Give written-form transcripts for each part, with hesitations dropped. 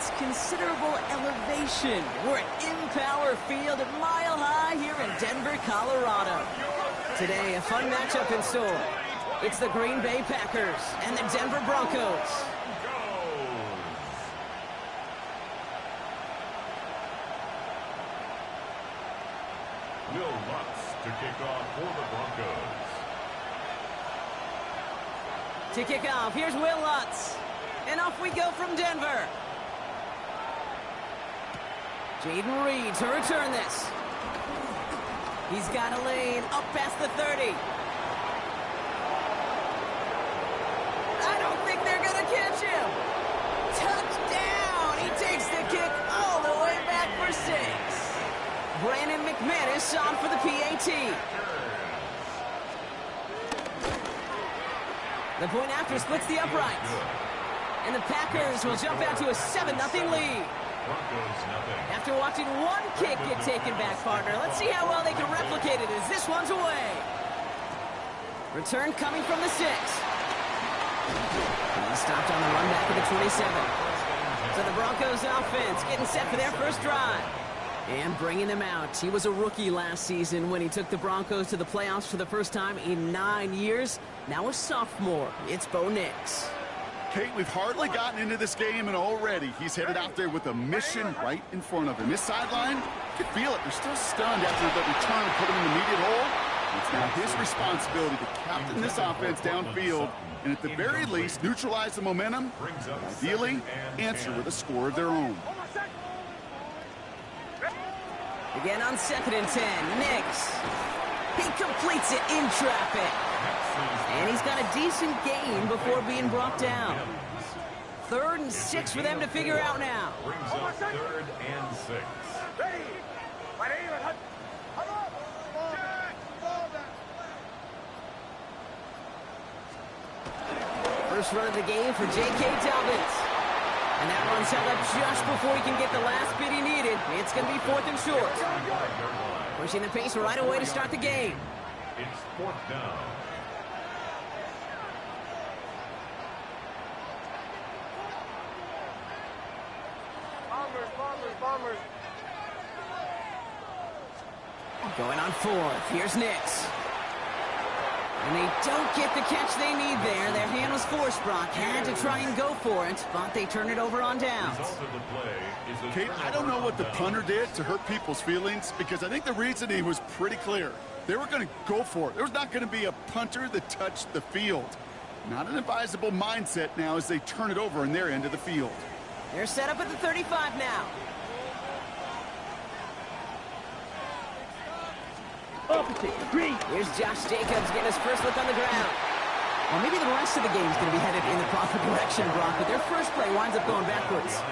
It's considerable elevation. We're at Empower Field at Mile High here in Denver, Colorado. Today, a fun matchup in store. It's the Green Bay Packers and the Denver Broncos. Will Lutz to kick off for the Broncos. To kick off, here's Will Lutz. And off we go from Denver. Jaden Reed to return this. He's got a lane up past the 30. I don't think they're going to catch him. Touchdown! He takes the kick all the way back for 6. Brandon McManus on for the PAT. The point after splits the uprights. And the Packers will jump out to a 7-0 lead. After watching one kick get taken back, partner, let's see how well they can replicate it as this one's away. Return coming from the 6. He stopped on the run back at the 27. So the Broncos offense getting set for their first drive. And bringing him out. He was a rookie last season when he took the Broncos to the playoffs for the first time in 9 years. Now a sophomore. It's Bo Nix. Kate, we've hardly gotten into this game, and already he's headed out there with a mission right in front of him. This sideline, you can feel it. They're still stunned after the return and put him in the immediate hole. It's now his responsibility to captain this offense downfield and at the very least neutralize the momentum, ideally answer with a score of their own. Again on 2nd and 10, Nix. He completes it in traffic. And he's got a decent gain before being brought down. 3rd and 6 for them to figure out now. Brings up 3rd and 6. First run of the game for J.K. Dobbins. And that one's held up just before he can get the last bit he needed. It's going to be 4th and short. Pushing the pace right away to start the game. It's 4th down. Bombers. Going on 4th. Here's Nix. And they don't get the catch they need there. Their hand was forced, Brock. Had to try and go for it, but they turn it over on downs. Kate, I don't know what the punter did to hurt people's feelings because I think the reasoning was pretty clear. They were going to go for it. There was not going to be a punter that touched the field. Not an advisable mindset now as they turn it over in their end of the field. They're set up at the 35 now. Here's Josh Jacobs getting his first look on the ground. Well, maybe the rest of the game is going to be headed in the proper direction, Brock, but their first play winds up going backwards.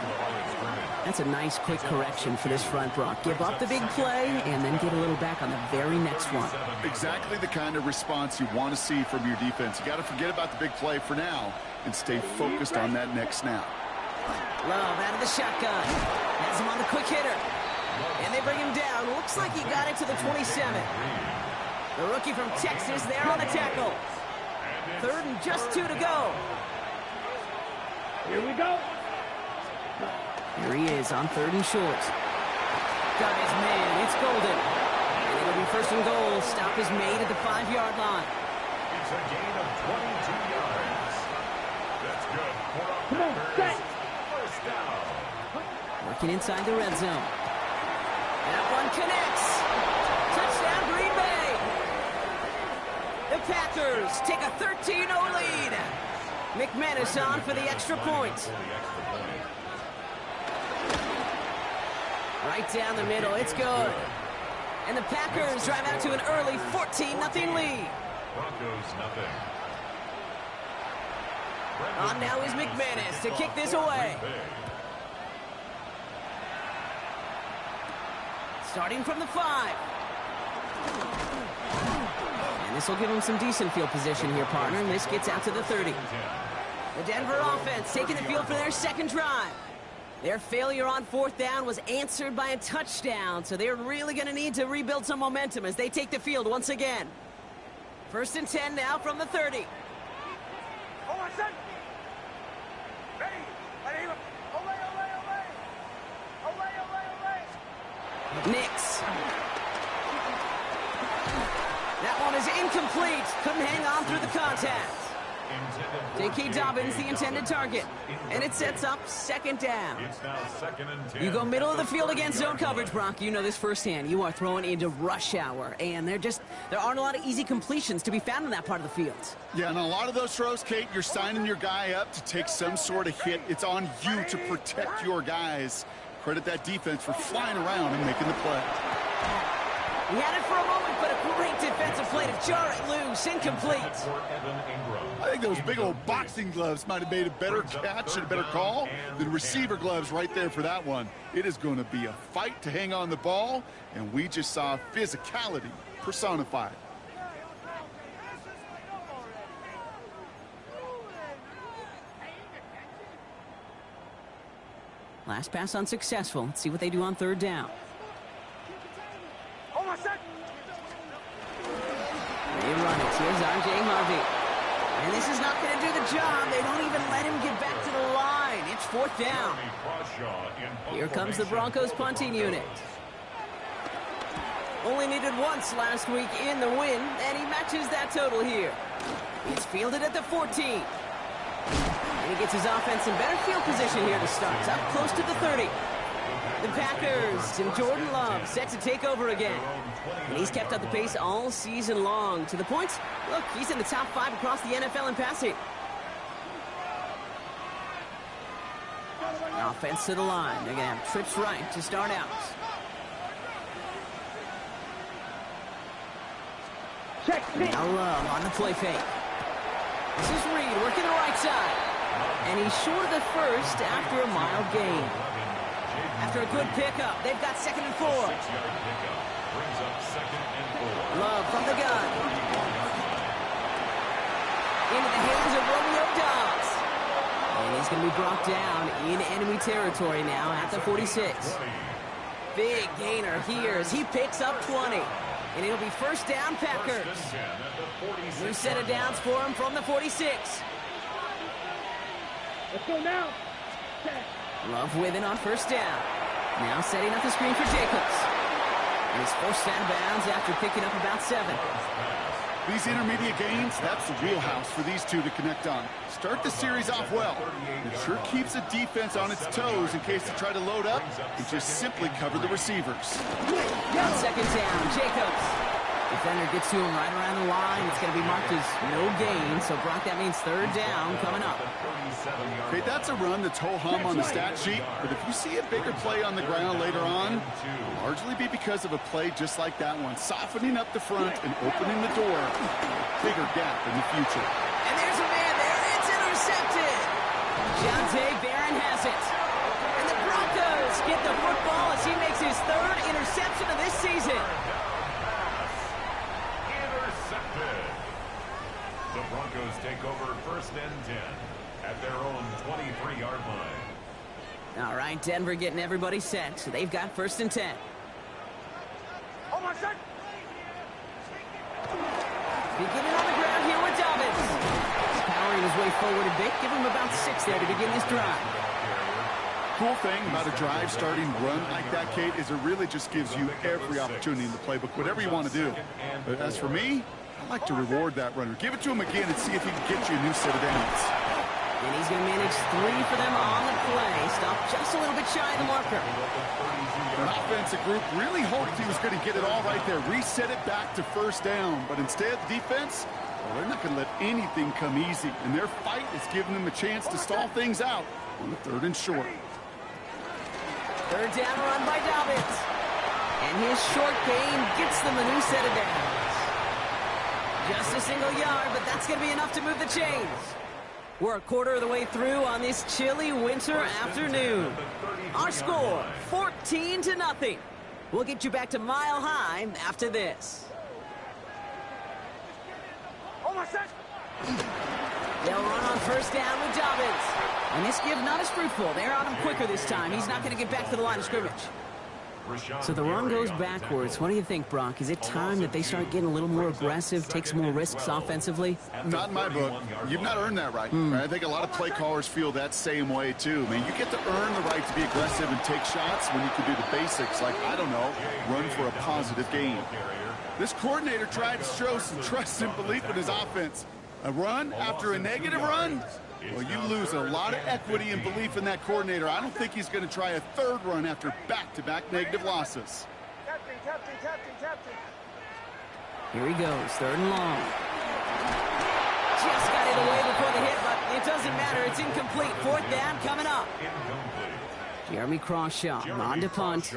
That's a nice, quick correction for this front, Brock. Give up the big play and then get a little back on the very next one. Exactly the kind of response you want to see from your defense. You got to forget about the big play for now and stay focused on that next snap. Love out of the shotgun. Has him on the quick hitter. And they bring him down. Looks like he got it to the 27. The rookie from Texas there on the tackle. 3rd and just 2 to go. Here we go. Here he is on 3rd and short. Got his man. It's Golden. And it'll be 1st and goal. Stop is made at the 5-yard line. It's a gain of 22 yards. That's good. Come on, set. First down. Working inside the red zone. That one connects. Touchdown, Green Bay. The Packers take a 13-0 lead. McManus on for the extra point. Right down the middle. It's good. And the Packers drive out to an early 14-0 lead. Broncos nothing. On now is McManus to kick this away. Starting from the 5. And this will give him some decent field position here, partner. And this gets out to the 30. The Denver offense taking the field for their second drive. Their failure on 4th down was answered by a touchdown, so they're really going to need to rebuild some momentum as they take the field once again. 1st and 10 now from the 30. Nix. That one is incomplete. Couldn't hang on through the contact. J.K. Dobbins, the intended target. And it sets up second down. It's now 2nd and 10. You go middle of the field against zone coverage, Brock. You know this firsthand. You are throwing into rush hour. And there aren't a lot of easy completions to be found in that part of the field. Yeah, and a lot of those throws, Kate, you're signing your guy up to take some sort of hit. It's on you to protect your guys. Credit that defense for flying around and making the play. He had it for a moment, but a great defensive play to jar it loose. Incomplete. I think those big old boxing gloves might have made a better catch and a better call than receiver gloves right there for that one. It is going to be a fight to hang on the ball, and we just saw physicality personified. Last pass unsuccessful. Let's see what they do on third down. They run it. Here's R.J. Harvey. And this is not going to do the job. They don't even let him get back to the line. It's fourth down. Here comes the Broncos punting unit. Only needed once last week in the win, and he matches that total here. It's fielded at the 14. And he gets his offense in better field position here to start. It's up close to the 30. The Packers and Jordan Love set to take over again. And he's kept up the pace all season long. To the point, look, he's in the top 5 across the NFL in passing. Offense to the line. They're going to have trips right to start out. Now Love on the play fake. This is Reed working the right side. And he's short of the first after a mild gain. After a good pickup, they've got 2nd and 4. Love from the gun. Into the hands of Romeo Dobbs. And he's going to be brought down in enemy territory now at the 46. Big gainer here as he picks up 20. And it'll be first down, Packers. New set of downs for him from the 46. Let's go now. Love with it on first down. Now setting up the screen for Jacobs. And he's forced out of bounds after picking up about 7. These intermediate gains, that's the wheelhouse for these two to connect on. Start the series off well. It sure keeps the defense on its toes in case they try to load up and just simply cover the receivers. On second down, Jacobs. Defender gets to him right around the line. It's going to be marked as no gain. So, Brock, that means third down coming up. Okay, that's a run that's ho-hum on the stat sheet. But if you see a bigger play on the ground later on, it'll largely be because of a play just like that one. Softening up the front and opening the door. Bigger gap in the future. And there's a man there. It's intercepted. Jonte Barron has it. And the Broncos get the football as he makes his 3rd interception of this season. The Broncos take over 1st and 10 at their own 23-yard line. All right, Denver getting everybody set, so they've got 1st and 10. Beginning on the ground here with Dobbins. He's powering his way forward a bit. Give him about 6 there to begin this drive. Cool thing about a drive starting run like that, Kate, is it really just gives you every opportunity in the playbook, whatever you want to do. But as for me, I like to reward that runner. Give it to him again and see if he can get you a new set of downs. And he's going to manage 3 for them on the play. Stopped just a little bit shy of the marker. An offensive group really hoped he was going to get it all right there. Reset it back to first down. But instead, the defense, well, they're not going to let anything come easy. And their fight is giving them a chance to stall things out on the 3rd and short. Third down run by Dobbins. And his short gain gets them a new set of downs. Just a single yard, but that's going to be enough to move the chains. We're a quarter of the way through on this chilly winter afternoon. Our score, 14-0. We'll get you back to Mile High after this. They'll run on first down with Dobbins. And this give not as fruitful. They're on him quicker this time. He's not going to get back to the line of scrimmage. So the run goes backwards. What do you think, Brock? Is it time that they start getting a little more aggressive, take some more risks offensively? Not in my book. You've not earned that right. I think a lot of play callers feel that same way, too. Man, you get to earn the right to be aggressive and take shots when you can do the basics, like, I don't know, run for a positive gain. This coordinator tried to show some trust and belief in his offense. A run after a negative run? Well, you lose a lot of equity and belief in that coordinator. I don't think he's going to try a third run after back-to-back negative losses. Captain. Here he goes, 3rd and long. Just got it away before the hit, but it doesn't matter. It's incomplete. 4th down coming up. Jeremy Crawshaw on to punt.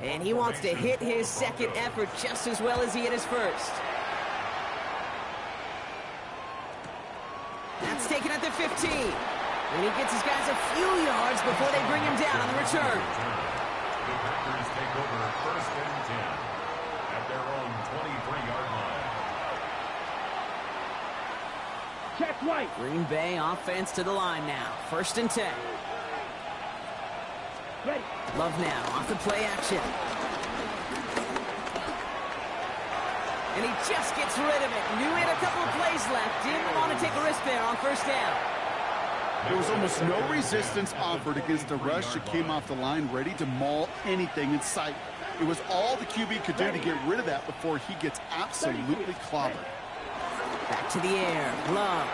And he wants to hit his second effort just as well as he hit his first. That's taken at the 15. And he gets his guys a few yards before they bring him down on the return. The Packers take over 1st and 10 at their own 23-yard line. Check right. Green Bay offense to the line now. 1st and 10. Ready. Love now off the play action. And he just gets rid of it. Knew he had a couple of plays left. Didn't want to take a risk there on 1st down. There was almost no resistance offered against a rush that came off the line ready to maul anything in sight. It was all the QB could do to get rid of that before he gets absolutely clobbered. Back to the air. Love.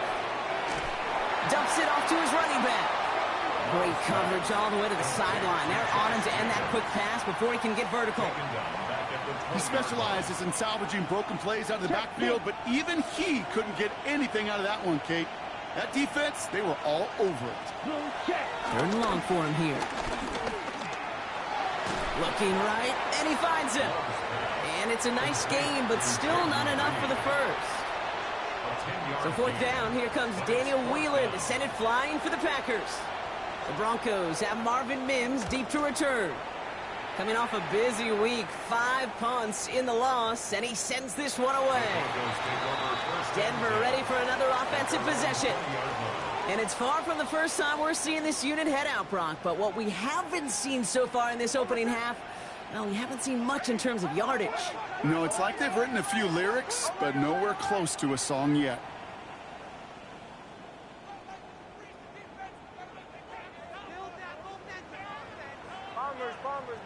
Dumps it off to his running back. Great coverage all the way to the sideline. They're on him to end that quick pass before he can get vertical. He specializes in salvaging broken plays out of the backfield, but even he couldn't get anything out of that one, Kate. That defense, they were all over it. 3rd and long for him here. Looking right, and he finds him. And it's a nice game, but still not enough for the first. So 4th down, here comes Daniel Whelan to send it flying for the Packers. The Broncos have Marvin Mims deep to return. Coming off a busy week, 5 punts in the loss, and he sends this one away. Denver ready for another offensive possession. And it's far from the first time we're seeing this unit head out, Brock, but what we haven't seen so far in this opening half, well, we haven't seen much in terms of yardage. No, it's like they've written a few lyrics, but nowhere close to a song yet.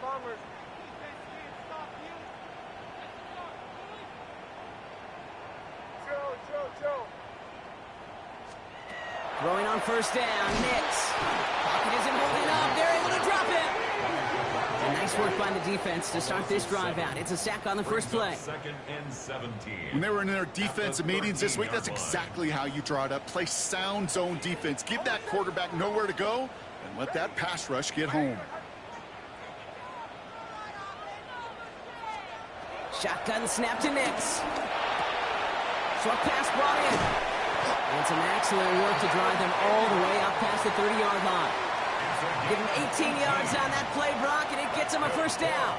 Bombers. Joe. Throwing on 1st down, Nix. Pocket isn't holding up. They're able to drop it. And nice work by the defense to start this drive out. It's a sack on the first play. 2nd and 17. When they were in their defensive meetings this week, that's exactly how you draw it up. Play sound zone defense. Give that quarterback nowhere to go, and let that pass rush get home. Shotgun snap to Nix. Short pass brought in. And some excellent work to drive them all the way up past the 30-yard line. Give him 18 yards on that play, Brock, and it gets him a 1st down.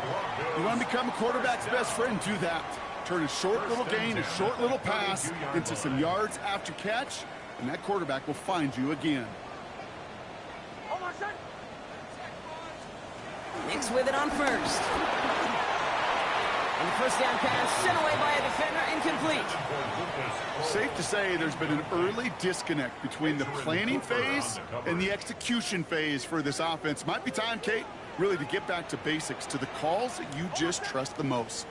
You want to become a quarterback's best friend, do that. Turn a short little gain, a short little pass into some yards after catch, and that quarterback will find you again. Nix with it on 1st. And the 1st down pass sent away by a defender, incomplete. Safe to say there's been an early disconnect between the planning phase and the execution phase for this offense. Might be time, Kate, really to get back to basics, to the calls that you just trust the most.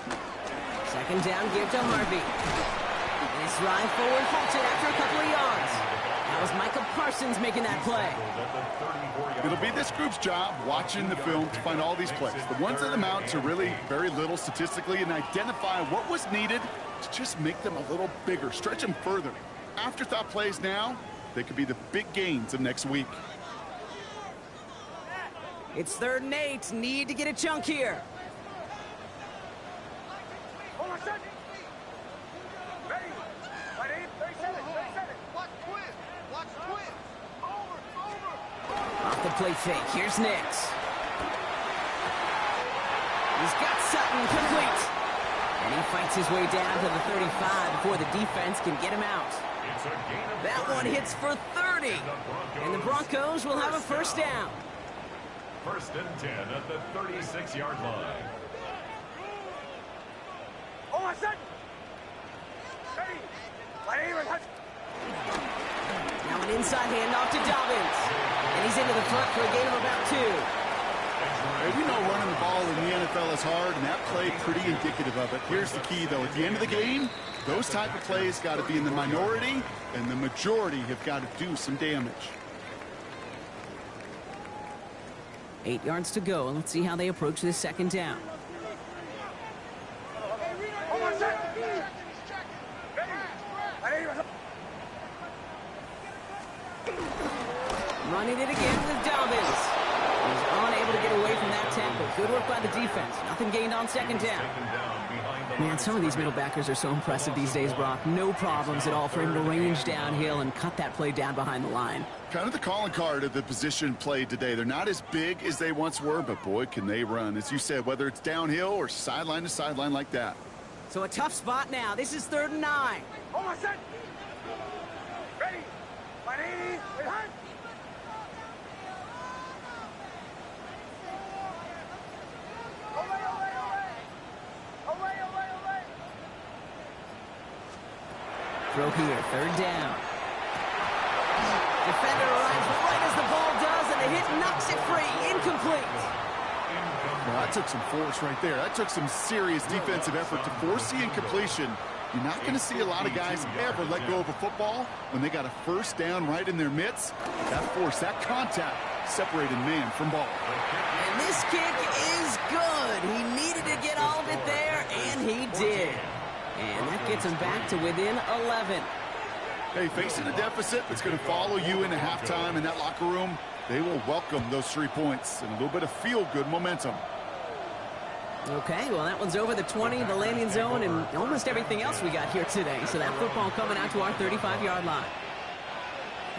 2nd down, give to Harvey. And his drive forward halted after a couple of yards. That was Michael Parsons making that play. It'll be this group's job watching the film to find all these plays. The ones that amount to really very little statistically, and identify what was needed to just make them a little bigger, stretch them further. Afterthought plays now, they could be the big gains of next week. It's 3rd and 8. Need to get a chunk here. Off the play fake. Here's Nix. He's got Sutton complete. And he fights his way down to the 35 before the defense can get him out. That one hits for 30. And the Broncos will have a 1st down. First and 10 at the 36-yard line. Oh, my son! Ready! Now an inside handoff to Dobbins. And he's into the front for a gain of about 2. Hey, we know running the ball in the NFL is hard, and that play pretty indicative of it. Here's the key, though. At the end of the game, those type of plays got to be in the minority, and the majority have got to do some damage. 8 yards to go. Let's see how they approach this second down. Oh, my son! Running it again with Dobbins. He's unable to get away from that tackle. Good work by the defense. Nothing gained on second down. Man, some of these middle backers are so impressive these days, Brock. No problems at all for him to range downhill and cut that play down behind the line. Kind of the calling card of the position played today. They're not as big as they once were, but boy, can they run. As you said, whether it's downhill or sideline to sideline like that. So a tough spot now. This is 3rd and 9. Oh, my son! Ready! Ready! Behind! Throw here, 3rd down. Defender arrives right as the ball does, and the hit knocks it free. Incomplete. Well, that took some force right there. That took some serious defensive effort to force the incompletion. You're not going to see a lot of guys ever let go of a football when they got a first down right in their midst. That force, that contact, separated man from ball. And this kick is good. He needed to get all of it there, and he did. And that gets him back to within 11. Hey, facing a deficit that's going to follow you into halftime in that locker room, they will welcome those 3 points and a little bit of feel-good momentum. Okay, well, that one's over the 20, the landing zone, and almost everything else we got here today. So that football coming out to our 35-yard line.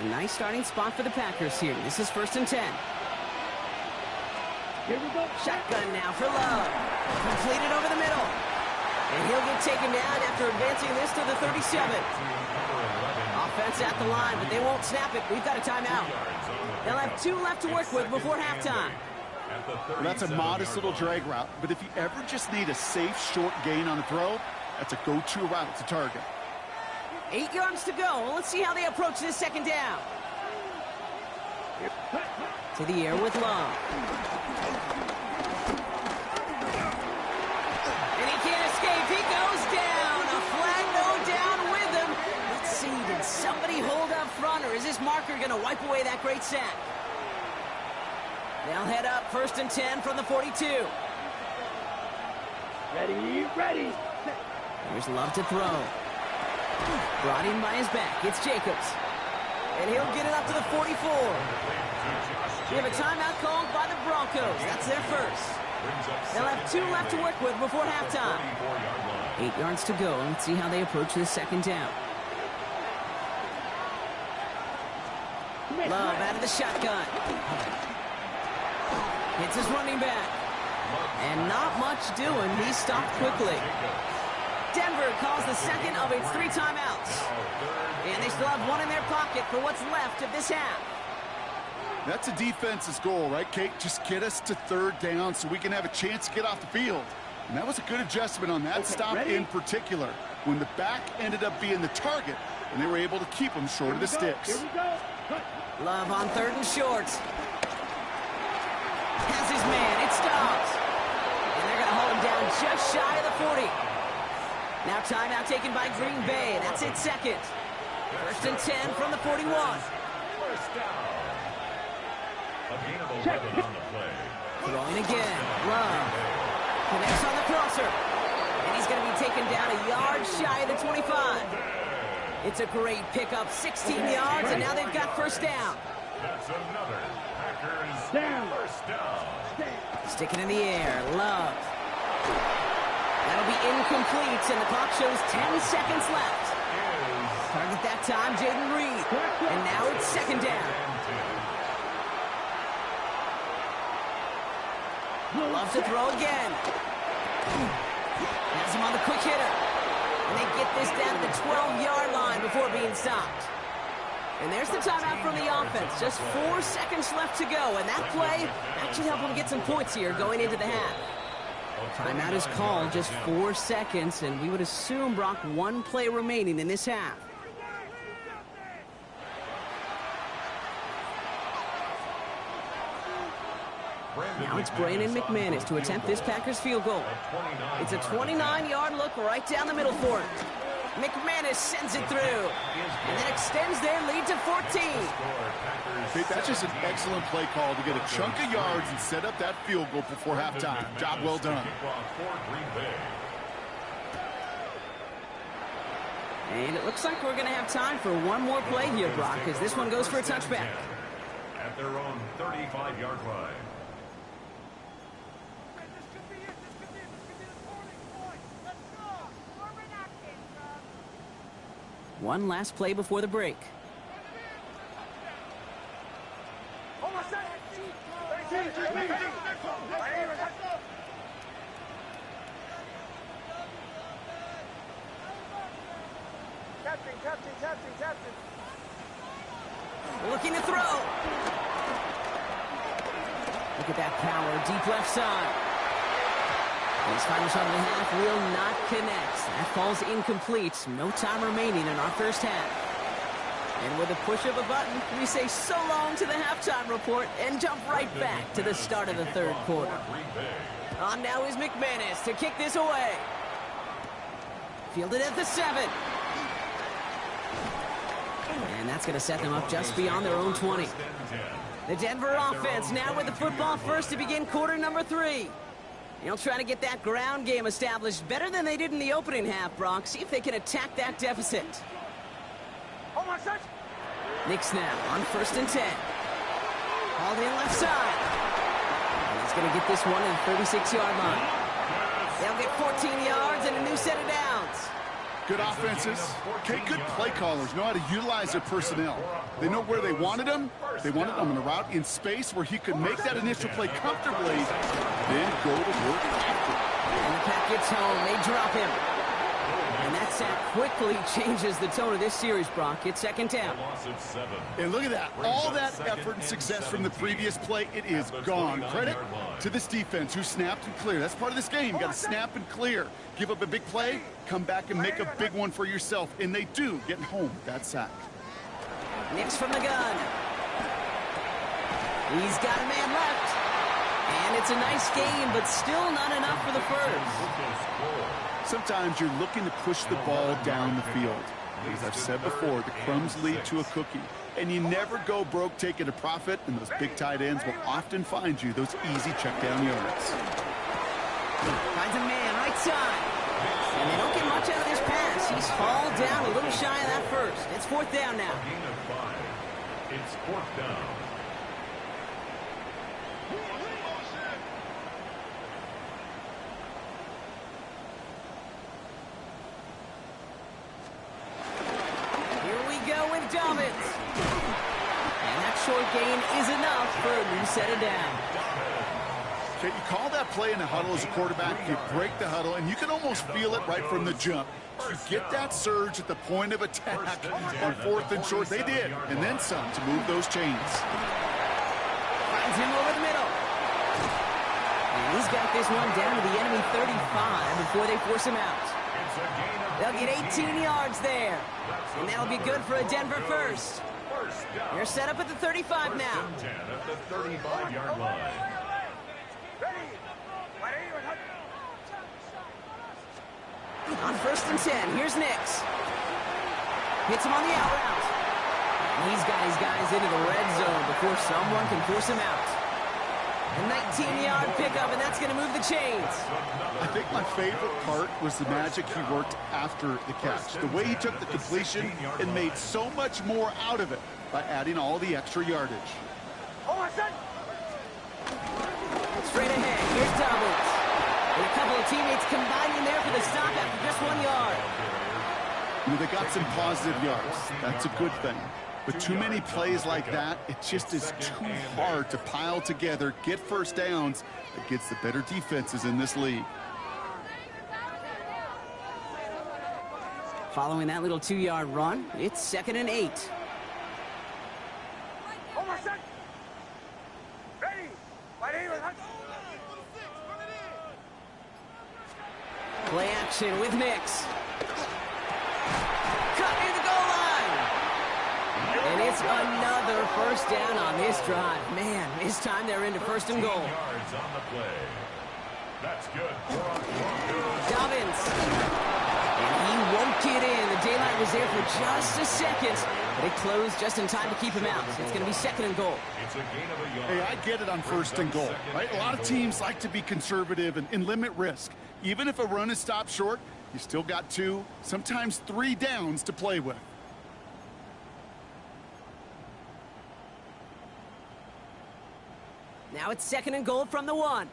A nice starting spot for the Packers here. This is 1st and 10. Here we go. Shotgun now for Love. Completed over the middle. And he'll get taken down after advancing this to the 37. Offense at the line, but they won't snap it. We've got a timeout. They'll have 2 left to work with before halftime. Well, that's a modest little drag route, but if you ever just need a safe, short gain on a throw, that's a go-to route to target. 8 yards to go. Well, let's see how they approach this second down. To the air with Love. And he can't escape. He goes down. A flag no down with him. Let's see, did somebody hold up front, or is this marker going to wipe away that great sack? They'll head up 1st and 10 from the 42. Ready! Here's Love to throw. Brought in by his back. It's Jacobs. And he'll get it up to the 44. We have a timeout called by the Broncos. That's their first. They'll have 2 left to work with before halftime. 8 yards to go. Let's see how they approach this second down. Love out of the shotgun. Hits his running back. And not much doing. He stopped quickly. Denver calls the second of its 3 timeouts. And they still have 1 in their pocket for what's left of this half. That's a defense's goal, right, Kate? Just get us to 3rd down so we can have a chance to get off the field. And that was a good adjustment on that stop in particular, when the back ended up being the target, and they were able to keep him short of the sticks. Here we go. Love on 3rd and short. Has his man. It stops. And they're going to hold him down just shy of the 40. Now timeout taken by Green Bay. That's its second. 1st and 10 from the 41. First down. A gain of 11 on the play. Throwing again. Love. Connects on the crosser. And he's going to be taken down a yard shy of the 25. It's a great pickup. 16 yards, and now they've got 1st down. That's another Packers Down. first down. Stick it in the air. Love. That'll be incomplete, and the clock shows 10 seconds left. Target that time, Jaden Reed. And now it's 2nd down. Love to throw again. Has him on the quick hitter. And they get this down to the 12-yard line before being stopped. And there's the timeout from the offense. Just 4 seconds left to go. And that play, that should help them get some points here going into the half. Timeout is called, just 4 seconds, and we would assume, Brock, 1 play remaining in this half. Now it's Brandon McManus to attempt this Packers field goal. It's a 29-yard look right down the middle for it. McManus sends it through and then extends their lead to 14. Hey, that's just an excellent play call to get a chunk of yards and set up that field goal before halftime. Job well done. And it looks like we're going to have time for one more play here, Brock, as this one goes for a touchback. At their own 35-yard line. One last play before the break. Captain. Looking to throw. Look at that power, deep left side. His final shot of the half will not connect. That falls incomplete. No time remaining in our first half. And with a push of a button, we say so long to the halftime report and jump right back to the start of the third quarter. On now is McManus to kick this away. Fielded at the 7. And that's going to set them up just beyond their own 20. The Denver offense now with the football first to begin quarter number 3. They'll try to get that ground game established better than they did in the opening half, Brock. See if they can attack that deficit. Knicks now on 1st and 10. Hauled in left side. And he's going to get this one at the 36-yard line. They'll get 14 yards and a new set of downs. Good offenses. Okay, good play callers know how to utilize their personnel. They know where they wanted him. They wanted him in a route in space where he could make that initial play comfortably, then go to work after. And the Pack gets home. They drop him. And that sack quickly changes the tone of this series, Brock. It's 2nd down. And look at that. All that effort and success from the previous play, it is gone. Credit to this defense who snapped and cleared. That's part of this game. You got to snap and clear. Give up a big play, come back and make a big one for yourself. And they do, getting home with that sack. Knicks from the gun. He's got a man left. And it's a nice game, but still not enough for the first. Sometimes you're looking to push the ball down the field. As I've said before, the crumbs lead to a cookie. And you never go broke taking a profit, and those big tight ends will often find you those easy check down yards. Finds a man right side. And they don't get much out of this pass. He's hauled down a little shy of that first. It's 4th down now. It's 4th down. Dobbins. And that short gain is enough for a new set of downs. Okay, you call that play in the huddle as a quarterback, you break the huddle, and you can almost feel it right from the jump. You get that surge at the point of attack on 4th and short. They did, and then some to move those chains. Finds him over the middle. And he's got this one down to the enemy 35 before they force him out. They'll get 18 yards there. And that'll be good for a Denver first. They're set up at the 35 now. At the 35-yard line. On 1st and 10, here's Nix. Hits him on the out route. And he's got his guys into the red zone before someone can force him out. A 19-yard pickup, and that's going to move the chains. I think my favorite part was the magic he worked after the catch. The way he took the completion and made so much more out of it by adding all the extra yardage. Straight ahead, here's Dobbins. And a couple of teammates combining there for the stop after just 1 yard. You know, they got some positive yards. That's a good thing. But too many plays like that, it just is too hard to pile together, get first downs against the better defenses in this league. Following that little 2-yard run, it's 2nd and 8. Play action with Nix. Cut near the goal line. And it's another first down on this drive. Man, this time they're into first and goal. Yards on the play. That's good. Dobbins. And he won't get in. The daylight was there for just a second, but it closed just in time to keep him out. So it's going to be second and goal. It's a gain of a yard. Hey, I get it on first and goal, right? A lot of teams like to be conservative and limit risk. Even if a run is stopped short, you still got 2, sometimes 3 downs to play with. Now it's second and goal from the 1.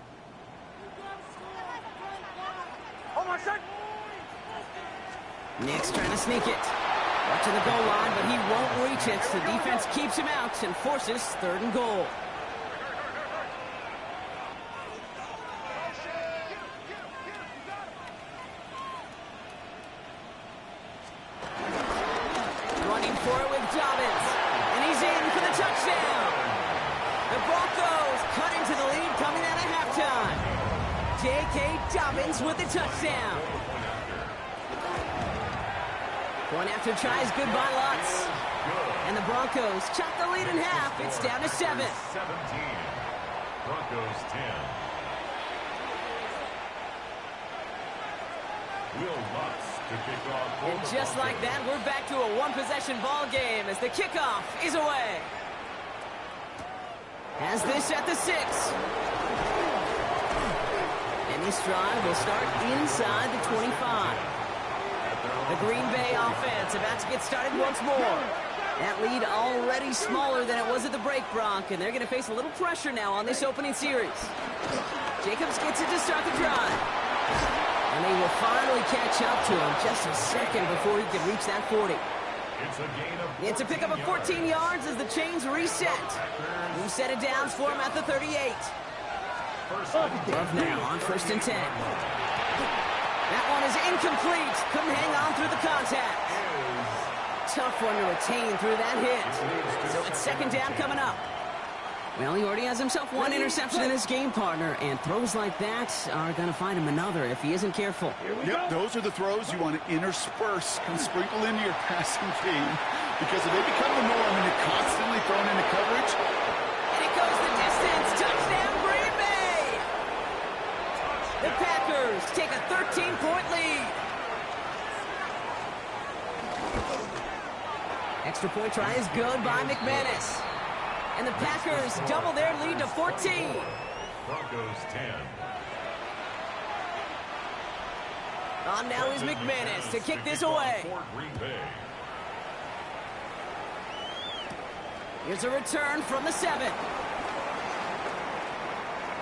Nix trying to sneak it. Watching the goal line, but he won't reach it. So the defense keeps him out and forces third and goal. Running for it with Dobbins. And he's in for the touchdown. The Broncos cut into the lead coming out of halftime. J.K. Dobbins with the touchdown. Point after tries good by Lutz. And the Broncos chop the lead in half. It's down to 7. 17. Broncos 10. Will Lutz to kick off. And just like that, we're back to a one-possession ball game as the kickoff is away. Has this at the 6. And this drive will start inside the 25. The Green Bay offense about to get started once more. That lead already smaller than it was at the break, Bronk, and they're going to face a little pressure now on this opening series. Jacobs gets it to start the drive. And they will finally catch up to him just a second before he can reach that 40. It's a pickup of 14 yards as the chains reset. New set of downs for him at the 38. Love now on first and 10. That one is incomplete. Couldn't hang on through the contact. Tough one to retain through that hit. So it's second down coming up. Well, he already has himself one interception in his game, partner, and throws like that are going to find him another if he isn't careful. Yep, those are the throws you want to intersperse and sprinkle into your passing game, because if they become the norm and you're constantly thrown into coverage. And it goes the distance. Touchdown, Green Bay! The Packers take a 13-point lead. Extra point try is good by McManus. And the Packers double their lead to 14. Broncos 10. On now is McManus to kick this away. Here's a return from the 7.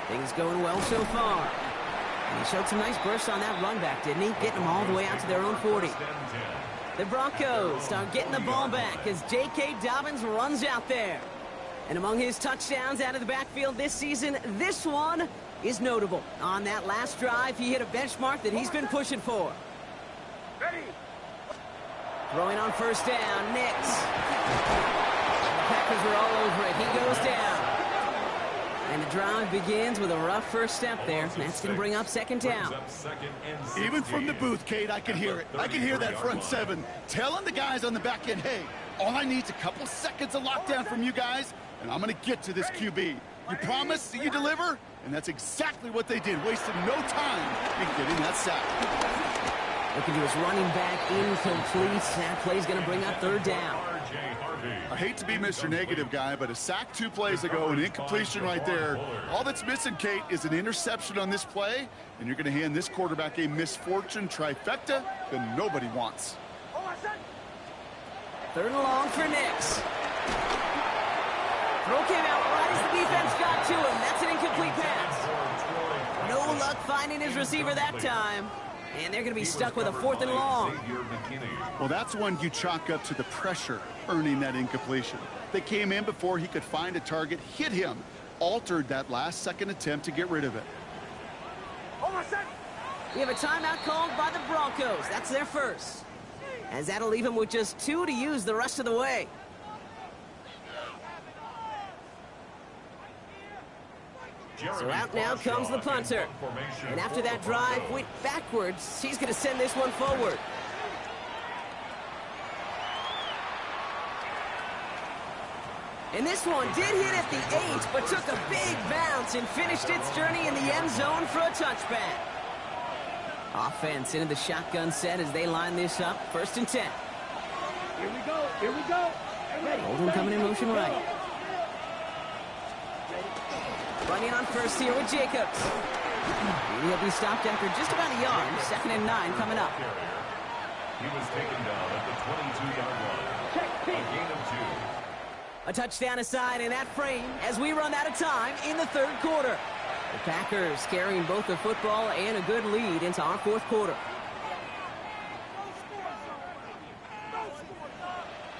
Things going well so far. And he showed some nice bursts on that run back, didn't he? Getting them all the way out to their own 40. The Broncos start getting the ball back as J.K. Dobbins runs out there. And among his touchdowns out of the backfield this season, this one is notable. On that last drive, he hit a benchmark that he's been pushing for. Ready. Throwing on first down, Nix. The Packers are all over it. He goes down. And the drive begins with a rough first step there. That's going to bring up second down. Even from the booth, Kate, I can hear it. I can hear that front 7 telling the guys on the back end, hey, all I need is a couple seconds of lockdown from you guys, and I'm going to get to this QB. You promise that you deliver? And that's exactly what they did, wasting no time in getting that sack. Looking to his running back, incomplete. That play's going to bring up third down. I hate to be Mr. Negative guy, but a sack 2 plays ago, an incompletion right there. All that's missing, Kate, is an interception on this play, and you're going to hand this quarterback a misfortune trifecta that nobody wants. Third and long for Nix. Throw came out right as the defense got to him. That's an incomplete pass. No luck finding his receiver that time. And they're going to be stuck with a 4th and long. Well, that's one you chalk up to the pressure earning that incompletion. They came in before he could find a target, hit him, altered that last-second attempt to get rid of it. We have a timeout called by the Broncos. That's their first. As that'll leave him with just 2 to use the rest of the way. So out now comes the punter. And after that drive went backwards, he's going to send this one forward. And this one did hit at the 8, but took a big bounce and finished its journey in the end zone for a touchback. Offense into the shotgun set as they line this up. 1st and 10. Here we go. Here we go. Ready. Holden coming in motion right. Running on first here with Jacobs. He'll be stopped after just about a yard. 2nd and 9 coming up. He was taken down at the 22-yard line. A gain of 2. A touchdown aside in that frame as we run out of time in the 3rd quarter. The Packers carrying both the football and a good lead into our 4th quarter.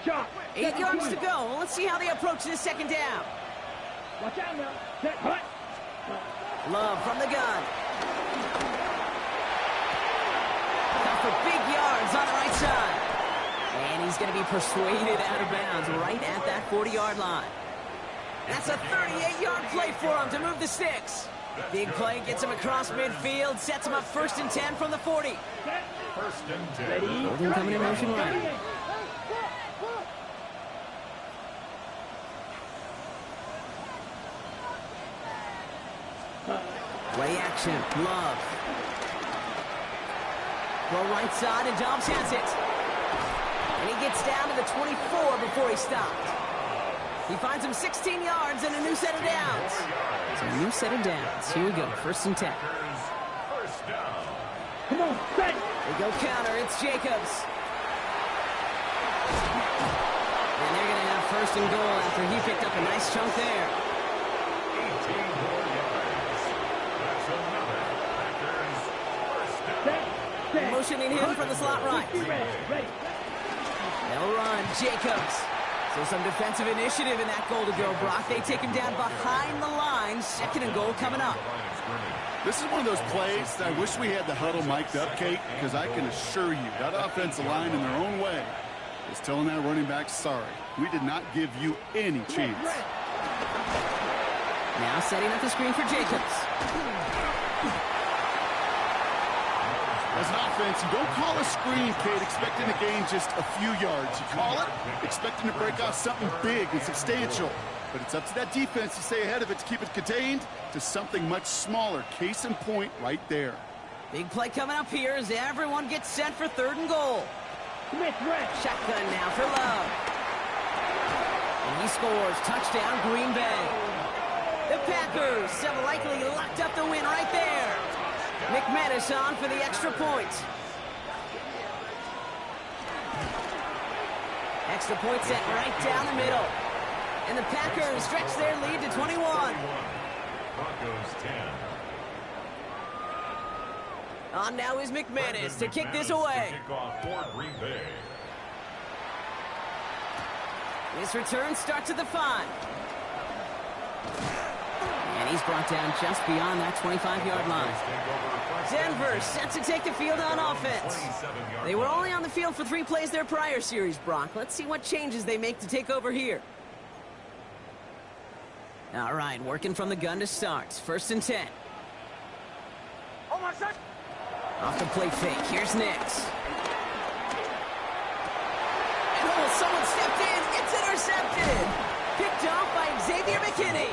Shot. 8 yards to go. Let's see how they approach this 2nd down. Watch out now. Set. Hut. Love from the gun. Got for big yards on the right side. And he's going to be persuaded out of bounds right at that 40-yard line. That's a 38-yard play for him to move the sticks. Big play gets him across midfield, sets him up 1st and 10 from the 40. 1st and 10. Holden coming in motion right. Play action, Love. Throw right side, and Dobbs has it. And he gets down to the 24 before he stopped. He finds him 16 yards and a new set of downs. So a new set of downs. Here we go, 1st and 10. First down. Come on, set. They go counter, it's Jacobs. And they're going to have 1st and goal after he picked up a nice chunk there. 18 more yards. That's another Packers first down. Set. Motioning him from the slot right. Ready. They'll run, Jacobs. So some defensive initiative in that goal to go, Brock. They take him down behind the line. 2nd and goal coming up. This is one of those plays that I wish we had the huddle mic'd up, Kate, because I can assure you that offensive line in their own way is telling that running back, sorry, we did not give you any chance. Now setting up the screen for Jacobs. As an offense, you don't call a screen, Kate, expecting to gain just a few yards. You call it expecting to break off something big and substantial. But it's up to that defense to stay ahead of it, to keep it contained to something much smaller. Case in point right there. Big play coming up here as everyone gets set for 3rd and goal. Smith, red. Shotgun now for Love. And he scores. Touchdown, Green Bay. The Packers have likely locked up the win right there. McManus on for the extra point. Extra point set right down the middle. And the Packers stretch their lead to 21. Broncos 10. On now is McManus to kick this away. Kickoff for Green Bay. His return starts at the 5. And he's brought down just beyond that 25-yard line. Denver set to take the field on offense. They were only on the field for 3 plays their prior series, Brock. Let's see what changes they make to take over here. All right, working from the gun to start. 1st and 10. Oh, my son. Off the play fake. Here's Nix. And oh, someone stepped in. It's intercepted. Picked off by Xavier McKinney.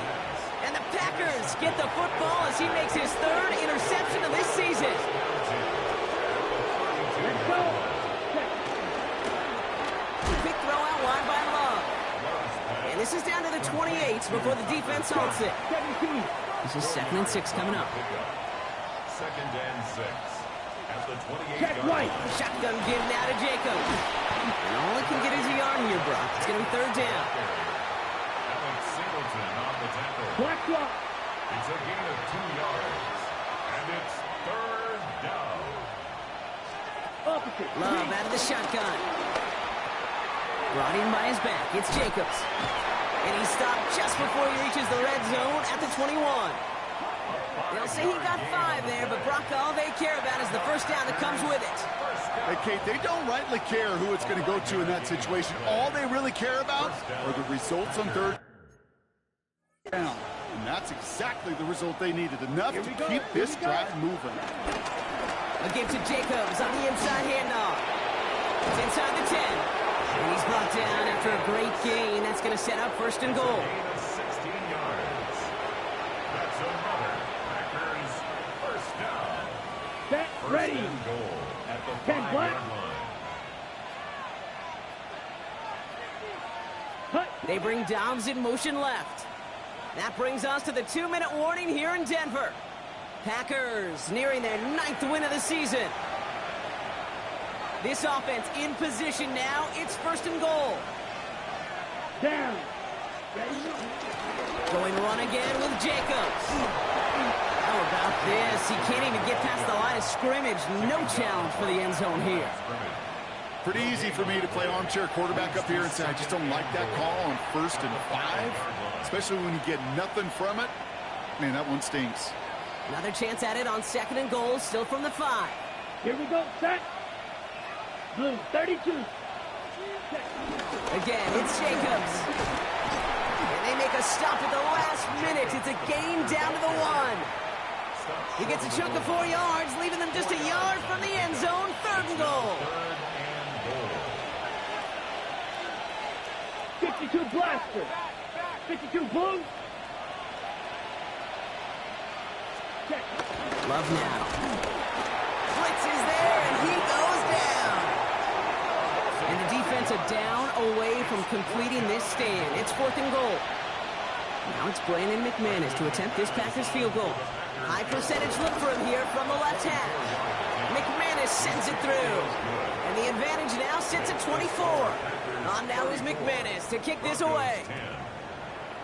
And the Packers get the football as he makes his 3rd interception of this season. Let's go. Big throw out wide by Love. And this is down to the 28 before the defense holds it. 17. This is 2nd and 6 coming up. 2nd and 6. At the 28 Check yard right. line. Shotgun give now to Jacobs. And all it can get is a yard here, Brock. It's going to be 3rd down. Alex Singleton on the tackle. Black block. It's a gain of 2 yards. And it's 3rd down. Opposite. Love out of the shotgun. Brought in by his back. It's Jacobs. And he stopped just before he reaches the red zone at the 21. They'll say he got 5 there, but Brock, all they care about is the 1st down that comes with it. Hey, Kate, they don't rightly care who it's going to go to in that situation. All they really care about are the results on 3rd down. And That's exactly the result they needed. Enough to keep this drive moving. A give to Jacobs on the inside handoff. It's inside the 10. And he's brought down after a great gain. That's going to set up first and goal. Gain of 16 yards. That's another Packers first down. Set, First ready. and goal at the 10 black. 5-yard line. Cut. They bring Dobbs in motion left. That brings us to the 2-minute warning here in Denver. Packers nearing their 9th win of the season. This offense in position now. It's first and goal. Down. Ready. Going run again with Jacobs. How about this? He can't even get past the line of scrimmage. No challenge for the end zone here. Pretty easy for me to play armchair quarterback up here and say I just don't like that call on 1st and 5, especially when you get nothing from it. Man, that one stinks. Another chance at it on 2nd and goal, still from the 5. Here we go. Set. Blue 32. Again, it's Jacobs. And they make a stop at the last minute. It's a gain down to the 1. He gets a chunk of 4 yards, leaving them just a yard from the end zone. 3rd and goal. 52 blaster. 52 blue. Check. Love now. Blitz is there, and he goes down. And the defense a down away from completing this stand. It's 4th and goal. Now it's Brandon McManus to attempt this Packers field goal. High percentage look for him here from the left hash. McManus sends it through. And the advantage now sits at 24. On now is McManus to kick this away.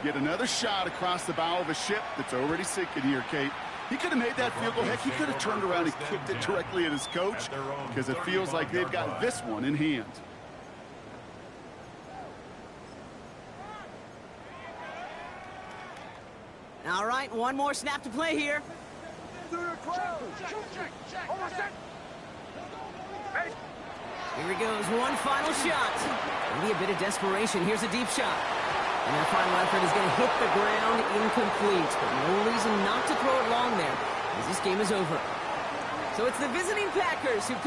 Get another shot across the bow of a ship that's already sinking here, Kate. He could have made that field goal. Heck, he could have turned around and kicked it directly at his coach because it feels like they've got this one in hand. All right, one more snap to play here. Here he goes, one final shot. Maybe a bit of desperation. Here's a deep shot. And that final effort is going to hit the ground incomplete. But no reason not to throw it long there, as this game is over. So it's the visiting Packers who pick